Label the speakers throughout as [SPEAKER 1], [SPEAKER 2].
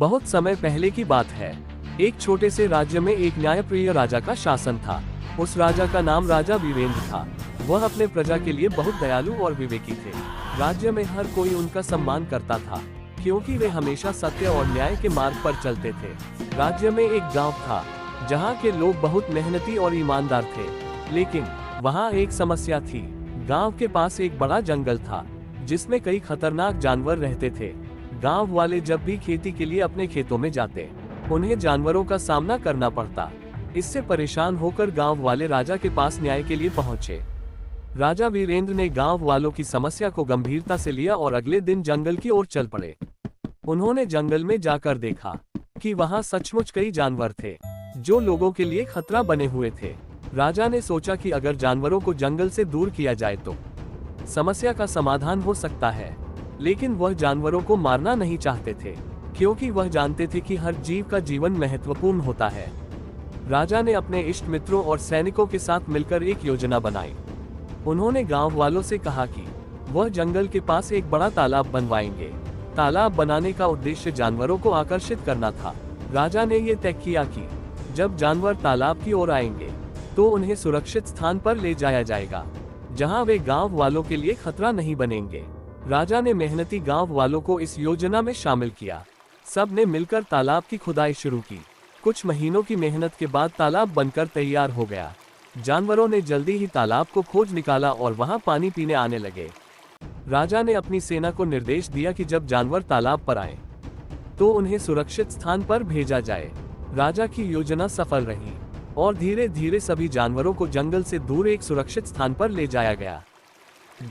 [SPEAKER 1] बहुत समय पहले की बात है। एक छोटे से राज्य में एक न्यायप्रिय राजा का शासन था। उस राजा का नाम राजा वीरेंद्र था। वह अपने प्रजा के लिए बहुत दयालु और विवेकी थे। राज्य में हर कोई उनका सम्मान करता था, क्योंकि वे हमेशा सत्य और न्याय के मार्ग पर चलते थे। राज्य में एक गांव था, जहां के लोग बहुत मेहनती और ईमानदार थे। लेकिन वहां एक समस्या थी। गांव के पास एक बड़ा जंगल था, जिसमें कई खतरनाक जानवर रहते थे। गांव वाले जब भी खेती के लिए अपने खेतों में जाते, उन्हें जानवरों का सामना करना पड़ता। इससे परेशान होकर गांव वाले राजा के पास न्याय के लिए पहुंचे। राजा वीरेंद्र ने गांव वालों की समस्या को गंभीरता से लिया और अगले दिन जंगल की ओर चल पड़े। उन्होंने जंगल में जाकर देखा कि वहां सचमुच कई जानवर थे, जो लोगों के लिए खतरा बने हुए थे। राजा ने सोचा कि अगर जानवरों को जंगल से दूर किया जाए तो समस्या का समाधान हो सकता है। लेकिन वह जानवरों को मारना नहीं चाहते थे, क्योंकि वह जानते थे कि हर जीव का जीवन महत्वपूर्ण होता है। राजा ने अपने इष्ट मित्रों और सैनिकों के साथ मिलकर एक योजना बनाई। उन्होंने गांव वालों से कहा कि वह जंगल के पास एक बड़ा तालाब बनवाएंगे। तालाब बनाने का उद्देश्य जानवरों को आकर्षित करना था। राजा ने यह तय किया कि जब जानवर तालाब की ओर आएंगे, तो उन्हें सुरक्षित स्थान पर ले जाया जाएगा, जहां वे गांव वालों के लिए खतरा नहीं बनेंगे। राजा ने मेहनती गांव वालों को इस योजना में शामिल किया। सब ने मिलकर तालाब की खुदाई शुरू की। कुछ महीनों की मेहनत के बाद तालाब बनकर तैयार हो गया। जानवरों ने जल्दी ही तालाब को खोज निकाला और वहां पानी पीने आने लगे। राजा ने अपनी सेना को निर्देश दिया कि जब जानवर तालाब पर आए, तो उन्हें सुरक्षित स्थान पर भेजा जाए। राजा की योजना सफल रही और धीरे धीरे सभी जानवरों को जंगल से दूर एक सुरक्षित स्थान पर ले जाया गया।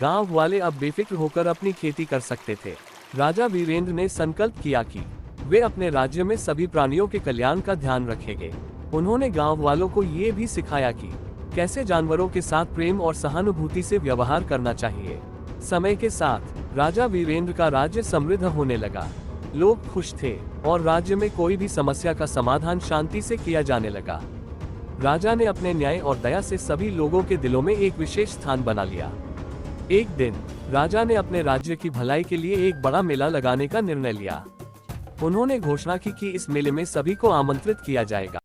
[SPEAKER 1] गांव वाले अब बेफिक्र होकर अपनी खेती कर सकते थे। राजा वीरेंद्र ने संकल्प किया कि वे अपने राज्य में सभी प्राणियों के कल्याण का ध्यान रखेंगे। उन्होंने गांव वालों को ये भी सिखाया कि कैसे जानवरों के साथ प्रेम और सहानुभूति से व्यवहार करना चाहिए। समय के साथ राजा वीरेंद्र का राज्य समृद्ध होने लगा। लोग खुश थे और राज्य में कोई भी समस्या का समाधान शांति से किया जाने लगा। राजा ने अपने न्याय और दया से सभी लोगों के दिलों में एक विशेष स्थान बना लिया। एक दिन राजा ने अपने राज्य की भलाई के लिए एक बड़ा मेला लगाने का निर्णय लिया। उन्होंने घोषणा की कि इस मेले में सभी को आमंत्रित किया जाएगा।